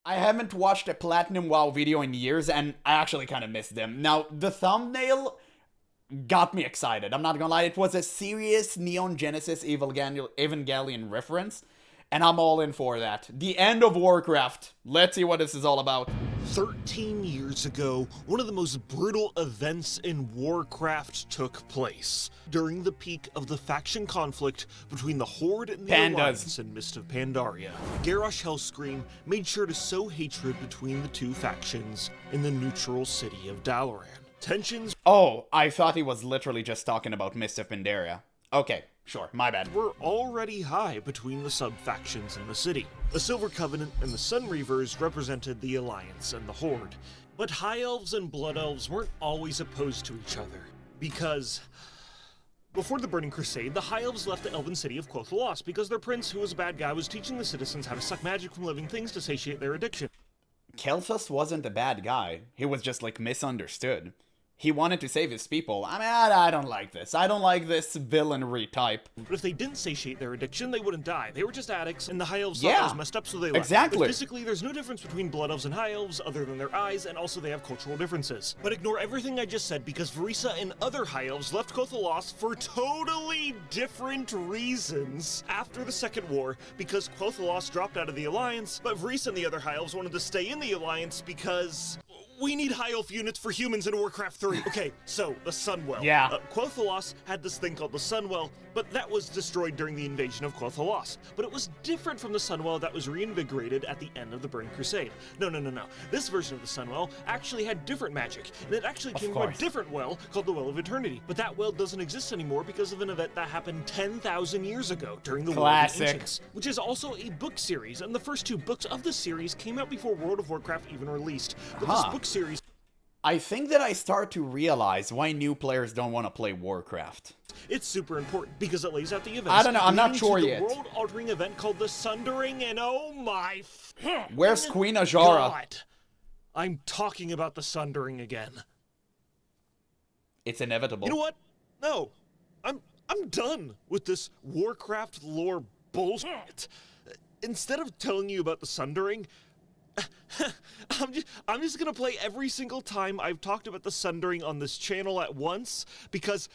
I haven't watched a Platinum WoW video in years, and I actually kind of missed them. Now, the thumbnail got me excited. I'm not gonna lie, it was a serious Neon Genesis Evangelion reference, and I'm all in for that. The end of Warcraft. Let's see what this is all about. 13 years ago, one of the most brutal events in Warcraft took place. During the peak of the faction conflict between the Horde and the Alliance in Mist of Pandaria, Garrosh Hellscream made sure to sow hatred between the two factions in the neutral city of Dalaran. Tensions— Oh, I thought he was literally just talking about Mist of Pandaria. Okay, sure, my bad. Were already high between the sub-factions in the city. The Silver Covenant and the Sun Reavers represented the Alliance and the Horde. But High Elves and Blood Elves weren't always opposed to each other, because before the Burning Crusade, the High Elves left the elven city of Quotha because their prince, who was a bad guy, was teaching the citizens how to suck magic from living things to satiate their addiction. Kel'Thas wasn't a bad guy. He was just, like, misunderstood. He wanted to save his people. I mean, I don't like this. I don't like this villainry type. But if they didn't satiate their addiction, they wouldn't die. They were just addicts, and the High Elves thought that was messed up, so they left. Exactly. But physically, there's no difference between Blood Elves and High Elves other than their eyes, and also they have cultural differences. But ignore everything I just said, because Varisa and other High Elves left Quotha for totally different reasons after the Second War, because Quotha dropped out of the Alliance, but Varisa and the other High Elves wanted to stay in the Alliance because we need High Elf units for humans in Warcraft 3. Okay, so, the Sunwell. Yeah. Quotha had this thing called the Sunwell, but that was destroyed during the invasion of Quotha. But it was different from the Sunwell that was reinvigorated at the end of the Burning Crusade. No. This version of the Sunwell actually had different magic, and it actually came from a different well called the Well of Eternity. But that well doesn't exist anymore because of an event that happened 10,000 years ago during the War of the Ancients, which is also a book series, and the first two books of the series came out before World of Warcraft even released. But this book series— I think that I start to realize why new players don't want to play Warcraft. It's super important because it lays out the events. I don't know, I'm not sure yet. A world-altering event called the Sundering, and oh my— Where's Queen Ajara? God. I'm talking about the Sundering again. It's inevitable. You know what? No. I'm done with this Warcraft lore bullshit. Instead of telling you about the Sundering, I'm just gonna play every single time I've talked about the Sundering on this channel at once, because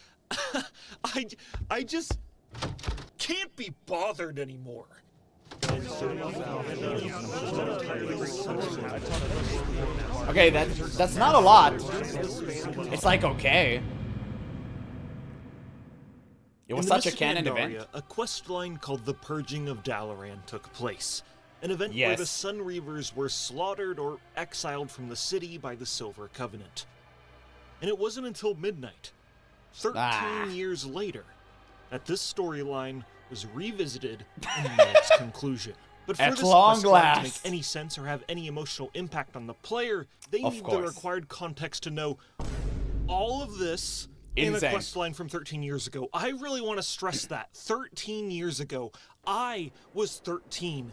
I just can't be bothered anymore. Okay, that's not a lot. It's like, okay. It was such a canon event. A quest line called the Purging of Dalaran took place. An event where the Sun Reavers were slaughtered or exiled from the city by the Silver Covenant. And it wasn't until midnight, 13 years later, that this storyline was revisited and met its conclusion. But for this quest line to make any sense or have any emotional impact on the player, they need the required context to know all of this in a quest line from 13 years ago. I really want to stress that. 13 years ago. I was 13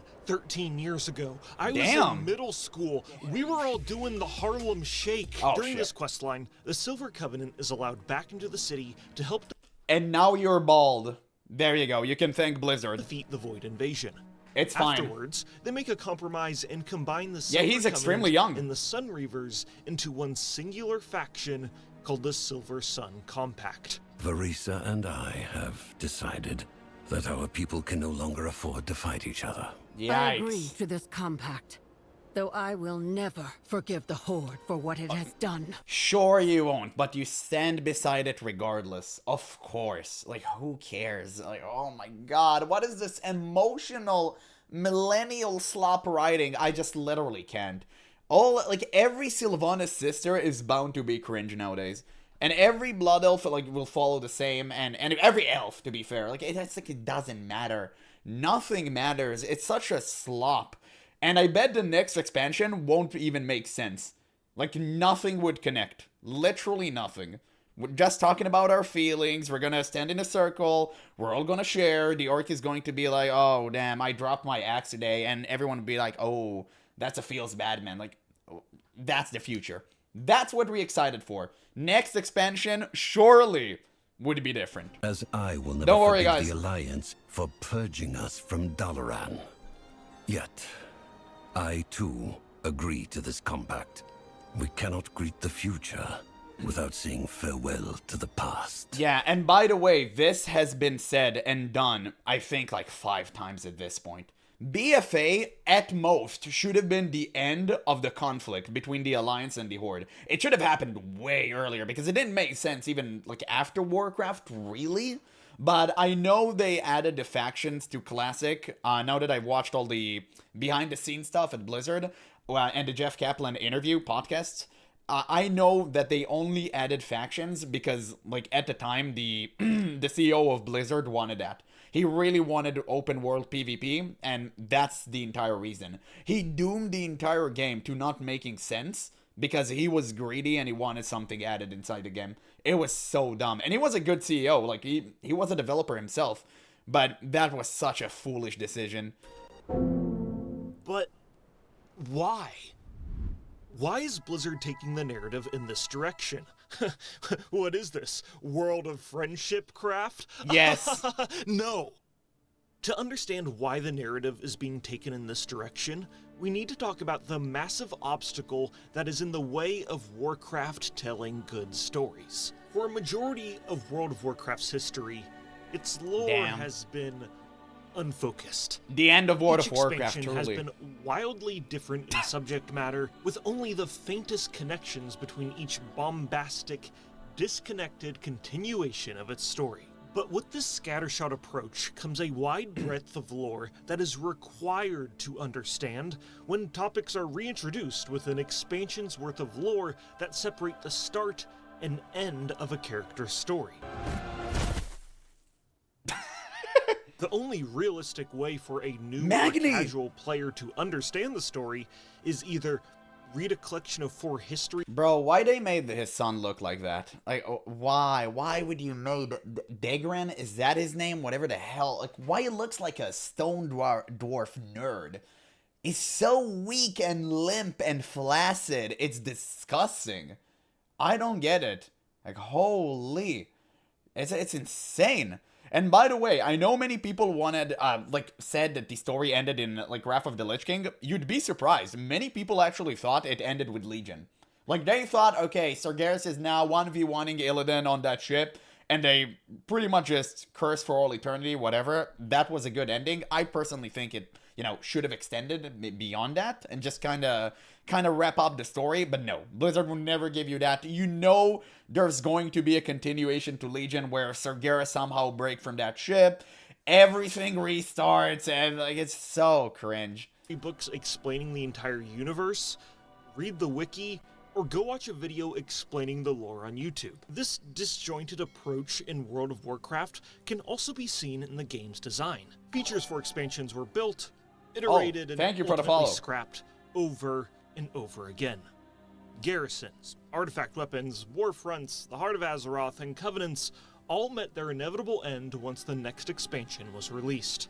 years ago. I was in middle school. We were all doing the Harlem Shake. During this quest line, the Silver Covenant is allowed back into the city to help— And now you're bald. There you go. You can thank Blizzard. Defeat the Void Invasion. It's fine. Afterwards, they make a compromise and combine the Silver he's extremely young. and the Sun Reavers into one singular faction called the Silver Sun Compact. Varisa and I have decided that our people can no longer afford to fight each other. Yikes. I agree to this compact, though I will never forgive the Horde for what it has done. Sure you won't, but you stand beside it regardless. Of course. Like, who cares? Like, oh my god, what is this emotional millennial slop writing? I just literally can't. Like, every Sylvanas sister is bound to be cringe nowadays. And every Blood Elf, like, will follow the same, and every elf, to be fair. Like, it's like, it doesn't matter. Nothing matters. It's such a slop. And I bet the next expansion won't even make sense. Like, nothing would connect. Literally nothing. We're just talking about our feelings. We're gonna stand in a circle. We're all gonna share. The orc is going to be like, oh, damn, I dropped my axe today. And everyone would be like, oh, that's a feels bad, man. Like, that's the future. That's what we're excited for. Next expansion, surely, would be different. As I will never Don't worry, forgive guys. the Alliance for purging us from Dalaran. Yet, I too agree to this compact. We cannot greet the future without saying farewell to the past. Yeah, and by the way, this has been said and done, I think, like 5 times at this point. BFA, at most, should have been the end of the conflict between the Alliance and the Horde. It should have happened way earlier, because it didn't make sense even, like, after Warcraft, really. But I know they added the factions to Classic, now that I've watched all the behind-the-scenes stuff at Blizzard, and the Jeff Kaplan interview podcasts. I know that they only added factions because, like, at the time, the the CEO of Blizzard wanted that. He really wanted open world PvP, and that's the entire reason. He doomed the entire game to not making sense because he was greedy and he wanted something added inside the game. It was so dumb. And he was a good CEO. Like, he was a developer himself. But that was such a foolish decision. But why? Why is Blizzard taking the narrative in this direction? What is this? World of Friendship craft? Yes. No. To understand why the narrative is being taken in this direction, we need to talk about the massive obstacle that is in the way of Warcraft telling good stories. For a majority of World of Warcraft's history, its lore has been unfocused. The end of World Each of Warcraft, expansion truly. has been wildly different in subject matter, with only the faintest connections between each bombastic, disconnected continuation of its story. But with this scattershot approach comes a wide breadth of lore that is required to understand when topics are reintroduced with an expansion's worth of lore that separate the start and end of a character's story. The only realistic way for a new or casual player to understand the story is either read a collection of 4 history. Bro, why they made his son look like that? Like, why? Why would you make Dalaran? Is that his name? Whatever the hell. Like, why it looks like a stone dwarf nerd? He's so weak and limp and flaccid. It's disgusting. I don't get it. Like, holy. It's insane. And by the way, I know many people wanted, said that the story ended in, like, Wrath of the Lich King. You'd be surprised. Many people actually thought it ended with Legion. Like, they thought, okay, Sargeras is now 1v1ing Illidan on that ship, and they pretty much just curse for all eternity, whatever. That was a good ending. I personally think it, should have extended beyond that, and just kind of wrap up the story, but no, Blizzard will never give you that. There's going to be a continuation to Legion where Sargeras somehow break from that ship, everything restarts, and, like, it's so cringe. Books explaining the entire universe, read the wiki, or go watch a video explaining the lore on YouTube. This disjointed approach in World of Warcraft can also be seen in the game's design. Features for expansions were built, iterated, and ultimately scrapped over and over again. Garrisons, artifact weapons, war fronts, the Heart of Azeroth, and covenants all met their inevitable end once the next expansion was released.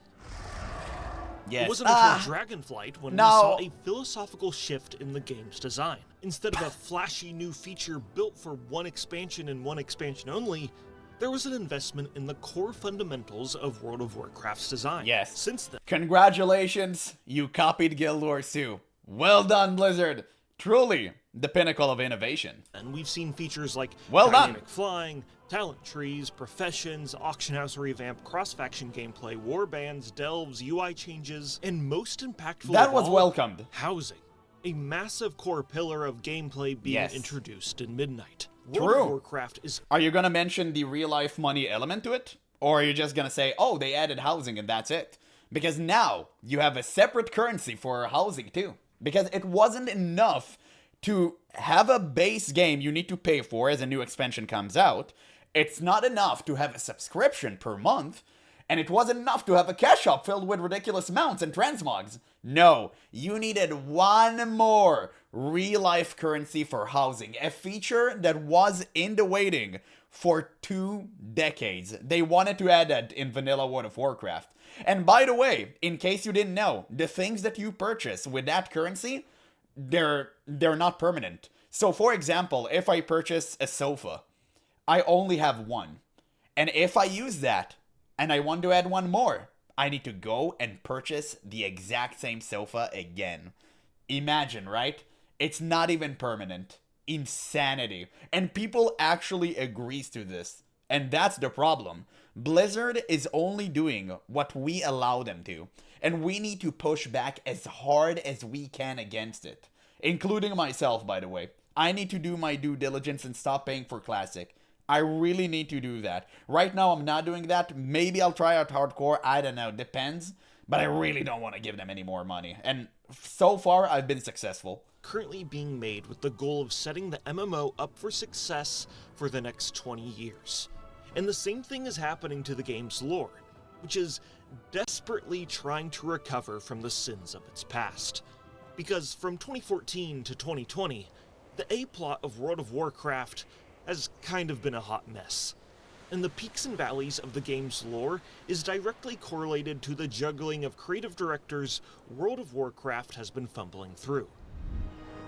Yes. It wasn't until Dragonflight when we saw a philosophical shift in the game's design. Instead of a flashy new feature built for one expansion and one expansion only, there was an investment in the core fundamentals of World of Warcraft's design. Yes. Since then, congratulations, you copied Guild Wars 2. Well done, Blizzard. Truly, the pinnacle of innovation. And we've seen features like well dynamic flying, talent trees, professions, auction house revamp, cross-faction gameplay, warbands, delves, UI changes, and most impactful that of was all, welcomed. Housing. A massive core pillar of gameplay being introduced in Midnight. True. World of Warcraft is... Are you gonna mention the real-life money element to it? Or are you just gonna say, oh, they added housing and that's it? Because now, you have a separate currency for housing too. Because it wasn't enough to have a base game you need to pay for as a new expansion comes out. It's not enough to have a subscription per month. And it wasn't enough to have a cash shop filled with ridiculous mounts and transmogs. No, you needed one more real-life currency for housing. A feature that was in the waiting for 2 decades. They wanted to add that in vanilla World of Warcraft. And by the way, in case you didn't know, the things that you purchase with that currency, they're not permanent. So for example, if I purchase a sofa, I only have one. And if I use that, and I want to add one more, I need to go and purchase the exact same sofa again. Imagine, right? It's not even permanent. Insanity. And people actually agrees to this. And that's the problem. Blizzard is only doing what we allow them to. And we need to push back as hard as we can against it. Including myself, by the way. I need to do my due diligence and stop paying for Classic. I really need to do that. Right now, I'm not doing that. Maybe I'll try out Hardcore. I don't know. Depends. But I really don't want to give them any more money. And so far, I've been successful. Currently being made with the goal of setting the MMO up for success for the next 20 years. And the same thing is happening to the game's lore, which is desperately trying to recover from the sins of its past. Because from 2014 to 2020, the A-plot of World of Warcraft has kind of been a hot mess. And the peaks and valleys of the game's lore is directly correlated to the juggling of creative directors World of Warcraft has been fumbling through.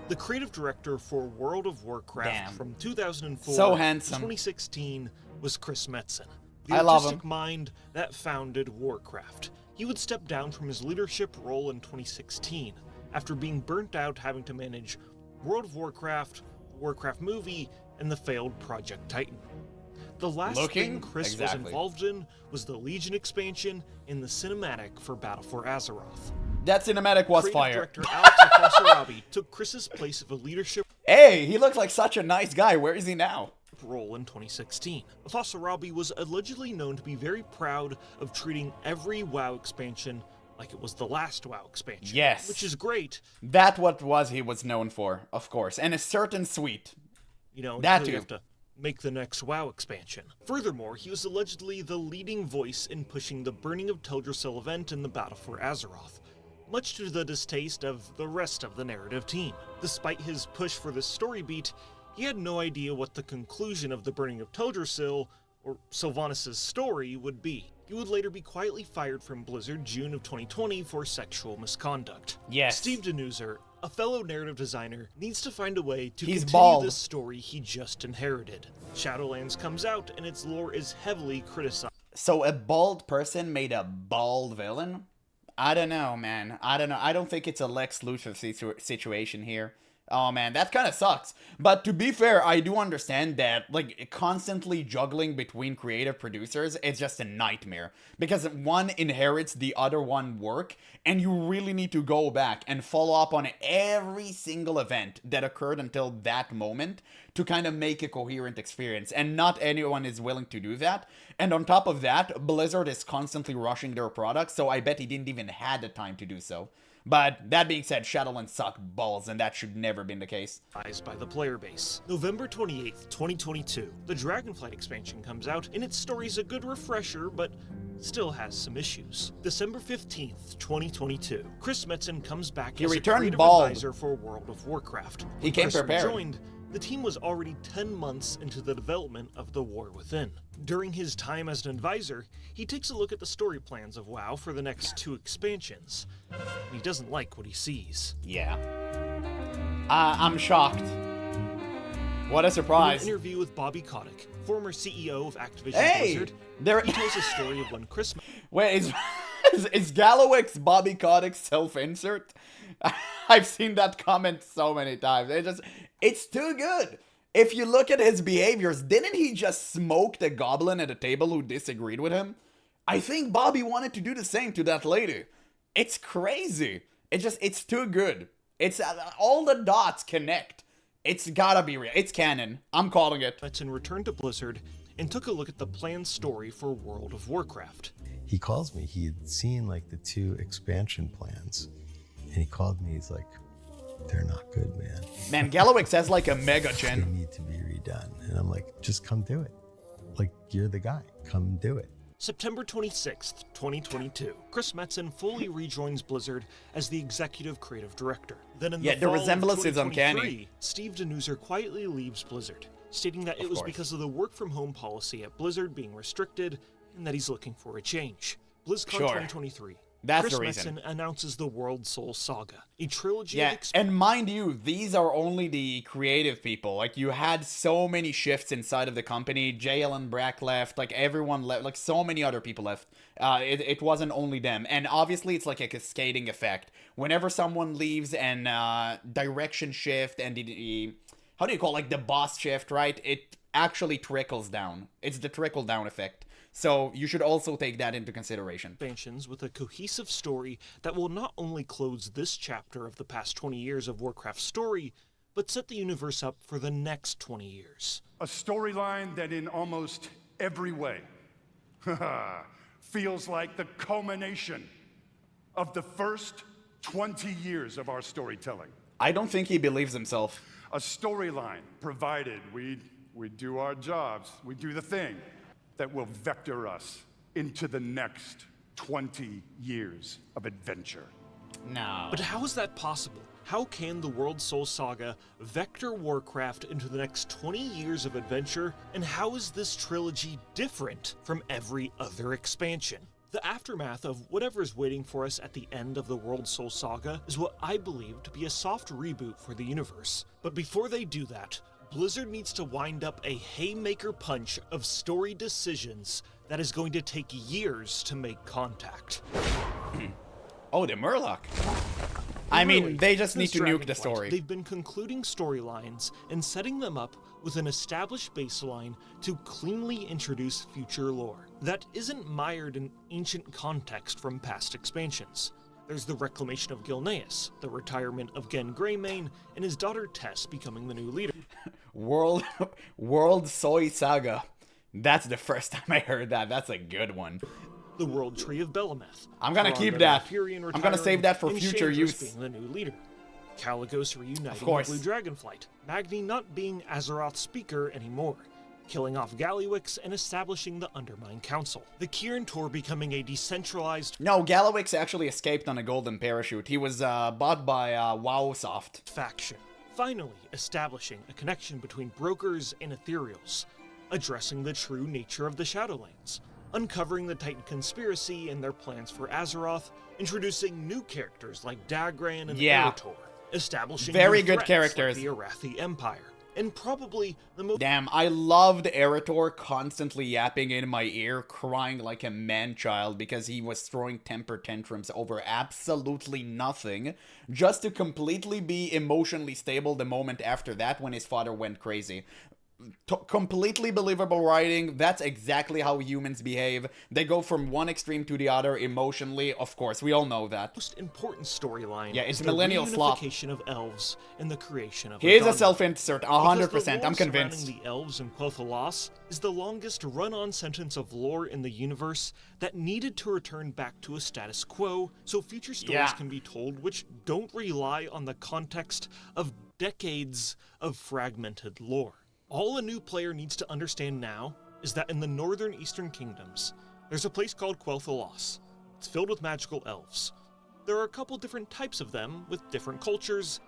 The creative director for World of Warcraft from 2004 so to handsome. 2016 was Chris Metzen, the I love artistic him. mind that founded Warcraft. He would step down from his leadership role in 2016 after being burnt out having to manage World of Warcraft, the Warcraft movie, and the failed Project Titan. The last thing Chris was involved in was the Legion expansion and the cinematic for Battle for Azeroth. That cinematic was fire. Director Alex Afasarabi took Chris's place of a leadership Hey, he looks like such a nice guy. Where is he now? role in 2016. Afasarabi was allegedly known to be very proud of treating every WoW expansion like it was the last WoW expansion. Yes. Which is great. That what was he was known for, of course. And a certain suite. You know, that until too. you have to make the next WoW expansion. Furthermore, he was allegedly the leading voice in pushing the Burning of Teldrassil event in the Battle for Azeroth, much to the distaste of the rest of the narrative team. Despite his push for this story beat, he had no idea what the conclusion of the Burning of Teldrassil, or Sylvanas' story, would be. He would later be quietly fired from Blizzard June of 2020 for sexual misconduct. Yes. Steve Denuser, a fellow narrative designer, needs to find a way to He's continue bald. this story he just inherited. Shadowlands comes out and its lore is heavily criticized. So a bald person made a bald villain? I don't know, man. I don't know. I don't think it's a Lex Luthor situation here. Oh man, that kind of sucks. But to be fair, I do understand that, like, constantly juggling between creative producers is just a nightmare. Because one inherits the other one work, and you really need to go back and follow up on every single event that occurred until that moment to kind of make a coherent experience. And not anyone is willing to do that. And on top of that, Blizzard is constantly rushing their products, so I bet he didn't even have the time to do so. But that being said, Shadowlands suck balls, and that should never been the case. By the player base. November 28th, 2022, the Dragonflight expansion comes out, and its story's a good refresher, but still has some issues. December 15th, 2022, Chris Metzen comes back as a creative advisor for World of Warcraft. He came Chris prepared. Joined, the team was already 10 months into the development of The War Within. During his time as an advisor, he takes a look at the story plans of WoW for the next 2 expansions. And he doesn't like what he sees. Yeah. I'm shocked. What a surprise. In an interview with Bobby Kotick, former CEO of Activision Hey! Blizzard, he tells a story of when Chris... Wait, is Gallowix Bobby Kotick self-insert? I've seen that comment so many times. It's too good. If you look at his behaviors, didn't he just smoke the goblin at a table who disagreed with him? I think Bobby wanted to do the same to that lady. It's crazy. It's too good. It's all the dots connect. It's gotta be real. It's canon. I'm calling it. Metzen returned to Blizzard and took a look at the planned story for World of Warcraft. He calls me. He had seen like the 2 expansion plans, and he called me. He's like, "They're not good, man. Man, Gallowix has like a mega They chin. need to be redone." And I'm like, "Just come do it. Like, you're the guy. Come do it." September 26th, 2022, Chris Metzen fully rejoins Blizzard as the executive creative director. Then in Yeah, the the fall resemblance of is 2023, uncanny. Steve Denuser quietly leaves Blizzard, stating that it was because of the work-from-home policy at Blizzard being restricted and that he's looking for a change. BlizzCon Sure. 2023. That's Chris the reason. Metzen announces the World Soul Saga, a trilogy Yeah, of and mind you, these are only the creative people. Like, you had so many shifts inside of the company. JL and Brack left, like, everyone left, like, so many other people left. It wasn't only them. And obviously, it's like a cascading effect. Whenever someone leaves and direction shift and the how do you call it? Like, the boss shift, right? It actually trickles down. It's the trickle-down effect. So you should also take that into consideration. Expansions with a cohesive story that will not only close this chapter of the past 20 years of Warcraft's story, but set the universe up for the next 20 years. A storyline that in almost every way feels like the culmination of the first 20 years of our storytelling. I don't think he believes himself. A storyline, provided we do our jobs, we do the thing, that will vector us into the next 20 years of adventure. No. But how is that possible? How can the World Soul Saga vector Warcraft into the next 20 years of adventure, and how is this trilogy different from every other expansion? The aftermath of whatever is waiting for us at the end of the World Soul Saga is what I believe to be a soft reboot for the universe. But before they do that, Blizzard needs to wind up a haymaker punch of story decisions that is going to take years to make contact. Oh, the Murloc. I mean, they just need to nuke the story. They've been concluding storylines and setting them up with an established baseline to cleanly introduce future lore that isn't mired in ancient context from past expansions. There's the reclamation of Gilneas, the retirement of Gen Greymane, and his daughter Tess becoming the new leader. World Soy Saga. That's the first time I heard that. That's a good one. The World Tree of Belemeth. I'm gonna keep that. I'm gonna save that for future use. Being the new leader. Kalecgos reuniting Of course. with Blue Dragonflight. Magni not being Azeroth's speaker anymore. Killing off Gallywix and establishing the Undermine Council. The Kirin Tor becoming a decentralized... No, Gallywix actually escaped on a golden parachute. He was bought by WoWsoft. ...faction. Finally establishing a connection between brokers and ethereals. Addressing the true nature of the Shadowlands. Uncovering the Titan conspiracy and their plans for Azeroth. Introducing new characters like Dagran and Eretor. Establishing very new good threats characters. like the Arathi Empire. And probably the most... Damn, I loved Eretor constantly yapping in my ear, crying like a man-child because he was throwing temper tantrums over absolutely nothing, just to completely be emotionally stable the moment after that when his father went crazy. Completely believable writing. That's exactly how humans behave. They go from one extreme to the other emotionally. Of course, we all know that. Most important storyline. Yeah, it's is millennial the slop. reunification of elves and the creation of. He is a Adana. self-insert, 100%. I'm convinced. Surrounding the elves in Quel'Thalas is the longest run-on sentence of lore in the universe that needed to return back to a status quo, so future stories can be told which don't rely on the context of decades of fragmented lore. All a new player needs to understand now is that in the northern eastern kingdoms, there's a place called Quel'Thalas. It's filled with magical elves. There are a couple different types of them with different cultures,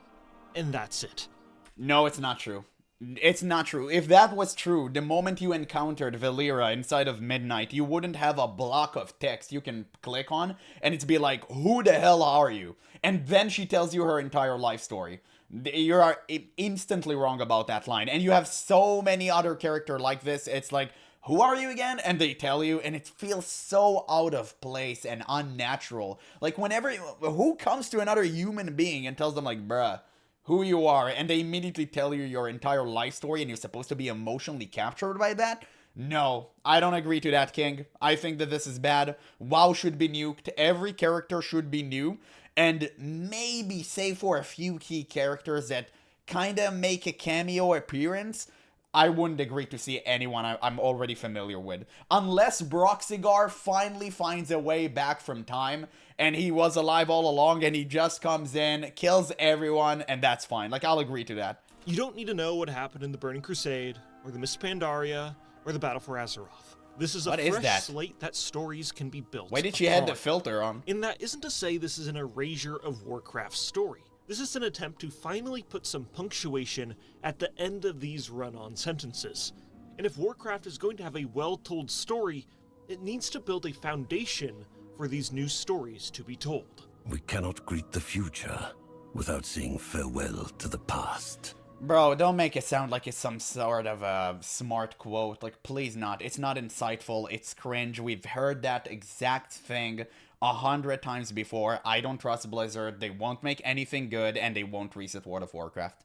and that's it. No, it's not true. It's not true. If that was true, the moment you encountered Valera inside of Midnight, you wouldn't have a block of text you can click on, and it's be like, who the hell are you? And then she tells you her entire life story. You are instantly wrong about that line. And you have so many other characters like this. It's like, who are you again? And they tell you, and it feels so out of place and unnatural. Like, whenever, who comes to another human being and tells them, like, bruh, who you are, and they immediately tell you your entire life story, and you're supposed to be emotionally captured by that? No, I don't agree to that, King. I think that this is bad. WoW should be nuked. Every character should be new. And maybe, save for a few key characters that kind of make a cameo appearance, I wouldn't agree to see anyone I'm already familiar with. Unless Broxigar finally finds a way back from time, and he was alive all along, and he just comes in, kills everyone, and that's fine. Like, I'll agree to that. You don't need to know what happened in the Burning Crusade, or the Mists of Pandaria, or the Battle for Azeroth. This is a fresh slate that stories can be built. Why did she have the filter on? And that isn't to say this is an erasure of Warcraft's story. This is an attempt to finally put some punctuation at the end of these run-on sentences. And if Warcraft is going to have a well-told story, it needs to build a foundation for these new stories to be told. We cannot greet the future without saying farewell to the past. Bro, don't make it sound like it's some sort of a smart quote. Like, please not. It's not insightful. It's cringe. We've heard that exact thing 100 times before. I don't trust Blizzard. They won't make anything good, and they won't reset World of Warcraft.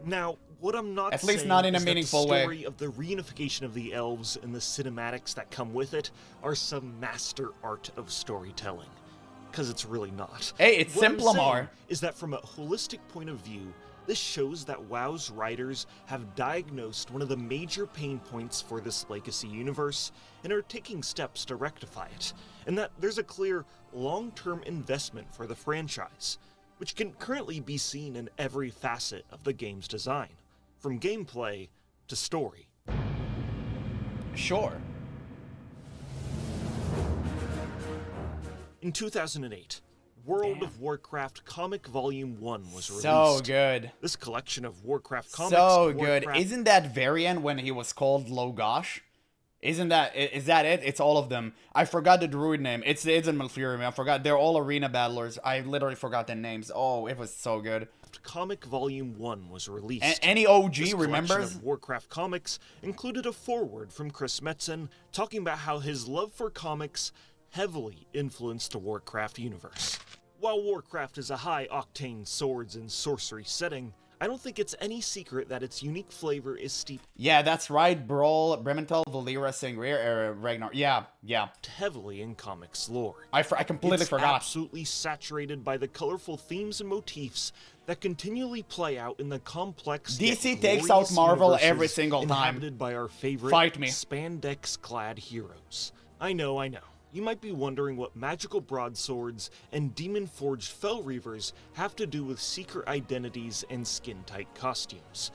Now, what I'm not At saying least not in a is meaningful that the way. story of the reunification of the elves and the cinematics that come with it are some master art of storytelling. Because it's really not. Hey, it's what I'm simple, saying Mar. is that from a holistic point of view, this shows that WoW's writers have diagnosed one of the major pain points for this legacy universe and are taking steps to rectify it, and that there's a clear long-term investment for the franchise, which can currently be seen in every facet of the game's design, from gameplay to story. Sure. In 2008, World of Warcraft Comic Volume 1 was released. So good. This collection of Warcraft comics... So good. Isn't that variant when he was called Logosh? Is that it? It's all of them. I forgot the druid name. It's in Malfurion. I forgot. They're all arena battlers. I literally forgot their names. Oh, it was so good. Comic Volume 1 was released. Any OG this remembers? Collection of Warcraft comics included a foreword from Chris Metzen talking about how his love for comics heavily influenced the Warcraft universe. While Warcraft is a high-octane swords and sorcery setting, I don't think it's any secret that its unique flavor is steeped... Yeah, that's right. Brawl, Bremental, Valyria, Sangria, Ragnar. Yeah. heavily in comics lore. I completely forgot. It's absolutely saturated by the colorful themes and motifs that continually play out in the complex DC yet takes glorious out Marvel universes every single time. inhabited by our favorite Fight me. spandex-clad heroes. I know. You might be wondering what magical broadswords and demon-forged fell reavers have to do with secret identities and skin-tight costumes.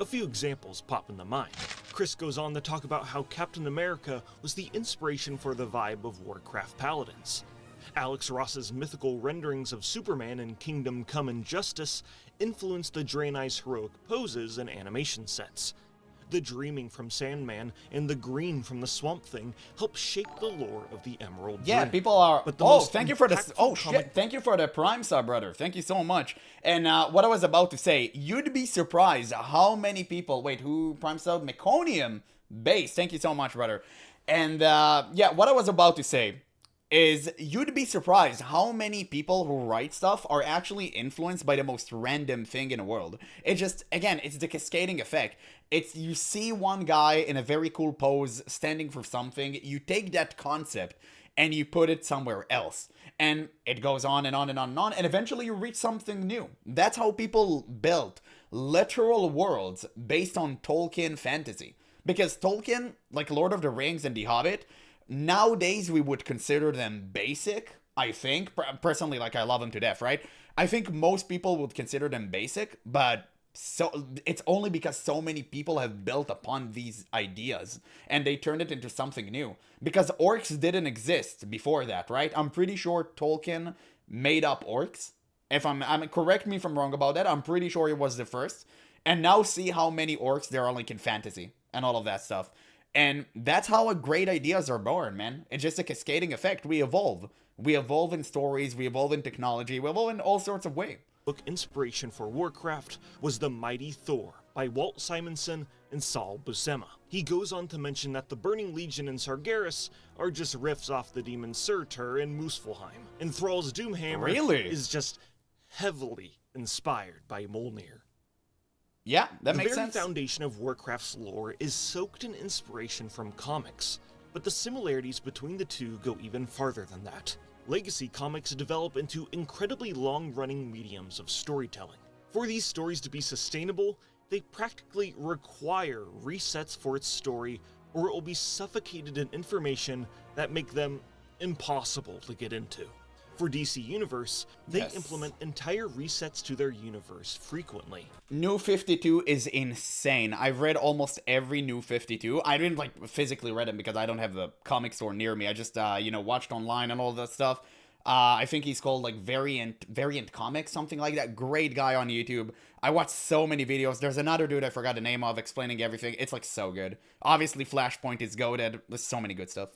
A few examples pop into mind. Chris goes on to talk about how Captain America was the inspiration for the vibe of Warcraft Paladins. Alex Ross's mythical renderings of Superman in Kingdom Come and Justice influenced the Draenei's heroic poses and animation sets. The dreaming from Sandman and the green from the Swamp Thing help shape the lore of the Emerald Yeah, Dream. people are... But the Oh, most thank you for the... impactful Oh, shit. Thank you for the Prime sub, brother. Thank you so much. And what I was about to say, you'd be surprised how many people... Wait, who Prime sub? Meconium Base. Thank you so much, brother. And, yeah, what I was about to say is you'd be surprised how many people who write stuff are actually influenced by the most random thing in the world. It just, again, it's the cascading effect. It's you see one guy in a very cool pose standing for something, you take that concept and you put it somewhere else. And it goes on and on and on and on, and eventually you reach something new. That's how people built literal worlds based on Tolkien fantasy. Because Tolkien, like Lord of the Rings and The Hobbit, nowadays we would consider them basic, I think. Personally, like, I love them to death, right? I think most people would consider them basic, but so it's only because so many people have built upon these ideas and they turned it into something new. Because orcs didn't exist before that, right? I'm pretty sure Tolkien made up orcs. If I'm correct me if I'm wrong about that, I'm pretty sure it was the first. And now see how many orcs there are like in fantasy and all of that stuff. And that's how great ideas are born, man. It's just a cascading effect. We evolve. We evolve in stories, we evolve in technology, we evolve in all sorts of ways. Book inspiration for Warcraft was The Mighty Thor by Walt Simonson and Saul Buscema. He goes on to mention that the Burning Legion and Sargeras are just riffs off the demon Surtur and Muspelheim, and Thrall's Doomhammer is just heavily inspired by Mjolnir. Yeah, that makes sense. The very foundation of Warcraft's lore is soaked in inspiration from comics, but the similarities between the two go even farther than that. Legacy comics develop into incredibly long-running mediums of storytelling. For these stories to be sustainable, they practically require resets for its story, or it will be suffocated in information that make them impossible to get into. For DC Universe, they implement entire resets to their universe frequently. New 52 is insane. I've read almost every New 52. I didn't like physically read them because I don't have the comic store near me. I just watched online and all that stuff. I think he's called like Variant Comics, something like that. Great guy on YouTube. I watched so many videos. There's another dude I forgot the name of explaining everything. It's like so good. Obviously Flashpoint is goated. There's so many good stuff.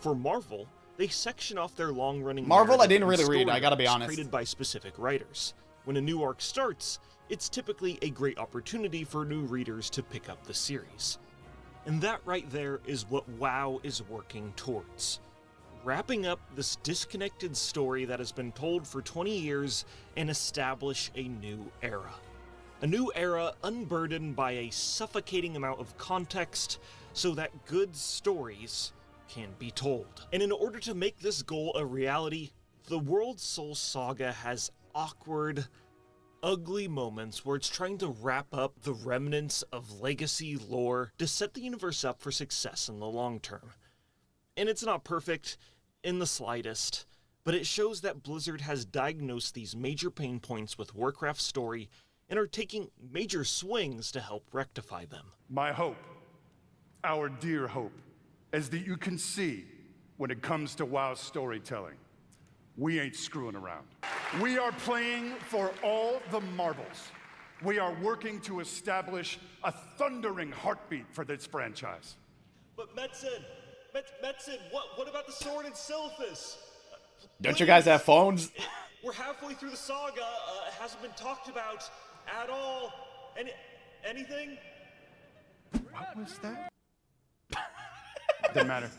For Marvel, they section off their long-running Marvel, I didn't narrative really and read, I gotta be story arcs honest. created by specific writers. When a new arc starts, it's typically a great opportunity for new readers to pick up the series. And that right there is what WoW is working towards. Wrapping up this disconnected story that has been told for 20 years and establish a new era. A new era unburdened by a suffocating amount of context so that good stories can be told. And in order to make this goal a reality, the World Soul Saga has awkward, ugly moments where it's trying to wrap up the remnants of legacy lore to set the universe up for success in the long term. And it's not perfect in the slightest, but it shows that Blizzard has diagnosed these major pain points with Warcraft's story and are taking major swings to help rectify them. My hope, our dear hope, is that you can see when it comes to WoW storytelling, we ain't screwing around. We are playing for all the marbles. We are working to establish a thundering heartbeat for this franchise. But Metzen, what about the sword and Silphus? Don't you guys have phones? We're halfway through the saga. It hasn't been talked about at all. Anything? What was that? Doesn't matter.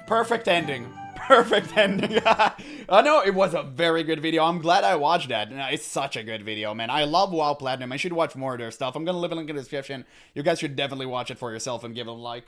Perfect ending. Perfect ending. I know it was a very good video. I'm glad I watched that. It's such a good video, man. I love WoW Platinum. I should watch more of their stuff. I'm gonna leave a link in the description. You guys should definitely watch it for yourself and give it a like.